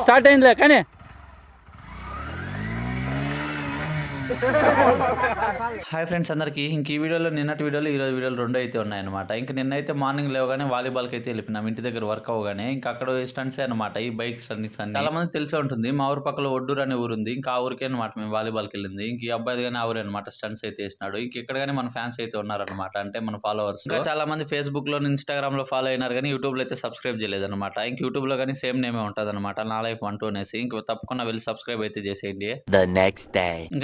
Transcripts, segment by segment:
Start అయిందిలే కానీ hi friends అందరికీ ఇంక ఈ వీడియోలో నిన్నటి వీడియోలో ఈరోజు వీడియోలు రెండు అయితే ఉన్నాయన్నమాట. ఇంక నిన్నైతే మార్నింగ్ లేవగానే వాలీబాల్కి అయితే వెళ్ళిపోయినాం ఇంటి దగ్గర వర్క్ అవగానే. ఇంకా అక్కడ స్టంట్స్ అనమాట ఈ బైక్ స్టంట్స్ అన్ని చాలా మంది తెలిసే ఉంటుంది. మా ఊరు పక్కల ఒడ్డూరు అనే ఊరు ఉంది. ఇంకా ఆ ఊరికే అనమాట మేము వాలీబాల్కి వెళ్ళింది. ఇంక ఈ అబ్బాయి కానీ ఆ ఊరు అనమాట స్టంట్స్ అయితే వేసినాడు. ఇంక ఇక్కడ కానీ మన ఫ్యాన్స్ అయితే ఉన్నారనమాట, అంటే మన ఫాలోవర్స్. ఇంకా చాలా మంది ఫేస్బుక్ లో ఇన్స్టాగ్రామ్ లో ఫాలో అయినారు కానీ యూట్యూబ్ లో అయితే సబ్స్క్రైబ్ చేయలేదు అనమాట. ఇంక యూట్యూబ్ లో కానీ సేమ్ నేమే ఉంటుంది అనమాట, నా లైఫ్ 1-2 అనేసి. ఇంక తప్పకుండా వెళ్ళి సబ్స్క్రైబ్ అయితే చేసేయండి.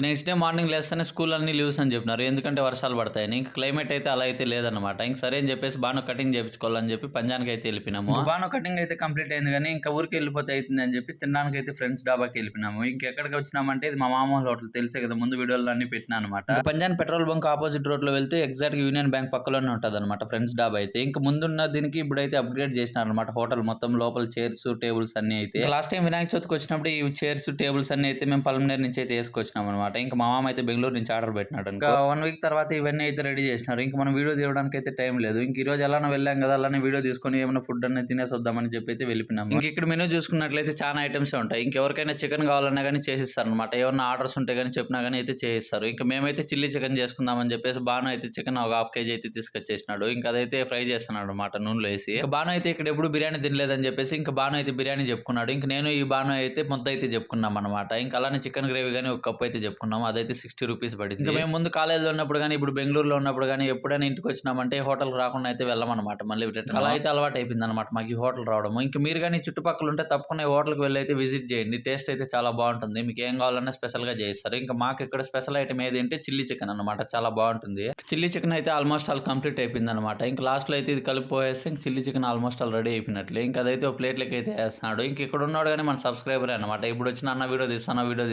నెక్స్ట్ డే మార్నింగ్ లేస్తేనే స్కూల్ అన్ని లీవ్స్ అని చెప్పినారు, ఎందుకంటే వర్షాలు పడతాయని. ఇంకా క్లైమేట్ అయితే అలా అయితే లేదనమాట. ఇంక సరే అని చెప్పేసి బాను కటింగ్ చేయించుకోవాలని చెప్పి పంజానికి అయితే వెళ్ళిపోయినాము. బాను కటింగ్ అయితే కంప్లీట్ అయింది కానీ ఇంకా ఊరికి వెళ్ళిపోతే అవుతుంది అని చెప్పి తినడానికి అయితే ఫ్రెండ్స్ డాబాకి వెళ్ళిపోయినాము. ఇంకెక్కడికి వచ్చినామంటే ఇది మా మామ హోటల్, తెలుసే కదా, ముందు వీడియోలో అన్ని పెట్టినా అనమాట. పంజాన్ పెట్రోల్ బంక్ ఆపోజిట్ రోడ్ లో వెళ్తే ఎగ్జాక్ట్ యూనియన్ బ్యాంక్ పక్కలోనే ఉంటుంది అనమాట ఫ్రెండ్స్ డాబా అయితే. ఇంకా ముందున్న దీనికి ఇప్పుడైతే అప్గ్రేడ్ చేసినారు అనమాట హోటల్ మొత్తం, లోపల చైర్స్ టేబుల్స్ అన్ని అయితే. లాస్ట్ టైం వినాయక చవితికి వచ్చినప్పుడు ఈ చైర్స్ టేబుల్స్ అన్ని అయితే మేము పల్మనేర్ నుంచి అయితే వేసుకొచ్చినాం అనమాట. ఇంకా మా మామ అయితే బెంగళూరు నుంచి ఆర్డర్ పెట్టినాడు. ఇంకా 1 వీక్ తర్వాత ఇవన్నీ అయితే రెడీ చేసినారు. ఇంకా మనం వీడియో తీయడానికి అయితే టైం లేదు. ఇంక ఈ రోజు ఎలానో వెళ్ళాం కదా, అలానే వీడియో తీసుకొని ఏమైనా ఫుడ్ అనేది తినేసి వద్దామని చెప్పి అయితే వెళ్ళిపోయినాము. ఇంక ఇక్కడ మెనూ చూసుకున్నట్లయితే చాలా ఐటమ్స్ ఉంటాయి. ఇంకెవరికైనా చికెన్ కావాలన్నా కానీ చేసిస్తారు అనమాట. ఏమన్నా ఆర్డర్స్ ఉంటే కానీ చెప్పినా కానీ అయితే చేయిస్తారు. ఇంకా మేమైతే చిల్లీ చికెన్ చేసుకుందామని చెప్పేసి బాను అయితే చికెన్ ఒక 1/2 kg అయితే తీసుకొచ్చేసినాడు. ఇంకా అదైతే ఫ్రై చేస్తున్నాడు అనమాట నూనెలో వేసి. ఇంకా బాను అయితే ఇక్కడ ఎప్పుడు బిర్యానీ తినలేదని చెప్పేసి ఇంకా బాను అయితే బిర్యానీ చెప్పుకున్నాడు. ఇంకా నేను ఈ బాను అయితే ముద్ద అయితే చెప్పుకున్నాం అనమాట. ఇంకా అలానే చికెన్ గ్రేవీ కానీ ఒక కప్పు అయితే చెప్పుకున్నాం, అదైతే 60 రూపీస్ పడింది. ఇంకా మేము ముందు కాలేజీలో ఉన్నప్పుడు కానీ ఇప్పుడు బెంగళూరులో ఉన్నప్పుడు కానీ ఎప్పుడైనా ఇంటికి వచ్చినామంటే హోటల్ రాకుండా అయితే వెళ్ళమన్నమాట. మళ్ళీ అలా అయితే అలవాటు అయిపోయింది అనమాట మాకు ఈ హోటల్ రావడం. ఇంకా మీరు కానీ చుట్టుపక్కల ఉంటే తప్పకుండా ఈ హోటల్కి వెళ్ళి అయితే విజిట్ చేయండి. టేస్ట్ అయితే చాలా బాగుంటుంది. మీకు ఏం కావాలన్నా స్పెషల్ గా చేస్తారు. ఇంకా మాకు ఇక్కడ స్పెషల్ ఐటమ్ ఏది అంటే చిల్లీ చికెన్ అనమాట, చాలా బాగుంటుంది. చిల్లీ చికెన్ అయితే ఆల్మోస్ట్ ఆల్ కంప్లీట్ అయిపోయింది అనమాట. ఇంకా లాస్ట్ లో అయితే ఇది కలిపిపోయేస్తే ఇంక chilli chicken almost already అయిపోయినట్లే. ఇంకా అదైతే ఒక ప్లేట్లకి అయితే వేస్తున్నాడు. ఇంక ఇక్కడ ఉన్నాడు కానీ మన సబ్స్క్రైబర్ అనమాట. ఇప్పుడు వచ్చిన అన్న వీడియో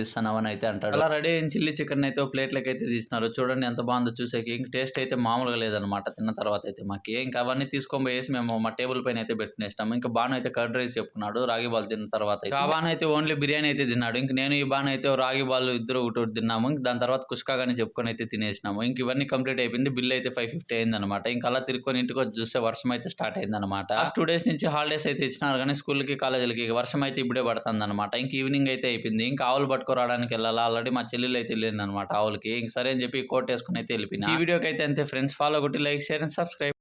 తీస్తాను అని అయితే అంటాడు. అలా రెడీ అయిన చిల్లీ చికెన్ అయితే ఒక ప్లేట్లకి అయితే తీస్తున్నారు. చూడండి ఎంత బాగుందో చూసేకి. ఇంక టేస్ట్ అయితే మామూలుగా లేదనమాట తిన్న తర్వాత అయితే మాకు. ఇంకా అవన్నీ తీసుకొని పోయేసి మేము మా టేబుల్ పైన అయితే పెట్టినేస్తాము. ఇంకా బాను అయితే కర్డ్ రైస్ చెప్పుకున్నాడు రాగి బాల్ తిన్న తర్వాత. బాను అయితే ఓన్లీ బిర్యానీ అయితే తిన్నాడు. ఇంక నేను ఈ బాను అయితే రాగి బాల్ ఇద్దరు ఒకటి తిన్నాము. దాని తర్వాత కుష్కా కానీ చెప్పుకొని అయితే తినేసినాము. ఇంక ఇవన్నీ కంప్లీట్ అయిపోయింది. బిల్ అయితే 550 అయింది అనమాట. ఇంకా అలా తిరుక్కొని ఇంటికి వచ్చి చూస్తే వర్షం అయితే స్టార్ట్ అయింది అనమాట. లాస్ట్ 2 days నుంచి హాలిడేస్ అయితే ఇచ్చినారు కానీ స్కూల్కి కాలేజీలకి వర్షం అయితే ఇప్పుడే పడుతుంది అనమాట. ఇంక ఈవినింగ్ అయితే అయిపోయింది. ఇంకా ఆవులు పట్టుకోవడానికి వెళ్ళాలి. ఆల్రెడీ మా చెల్లెలు అయితే వెళ్ళింది అనమాట ఆవులకి. ఇంక సరే అని చెప్పి కోట్ వేసుకుని అయితే వెళ్ళిపోయినా. ఈ వీడియోకి అయితే అంతే ఫ్రెండ్స్. ఫాలో కొట్టి లైక్ షేర్ అండ్ సబ్స్క్రైబ్.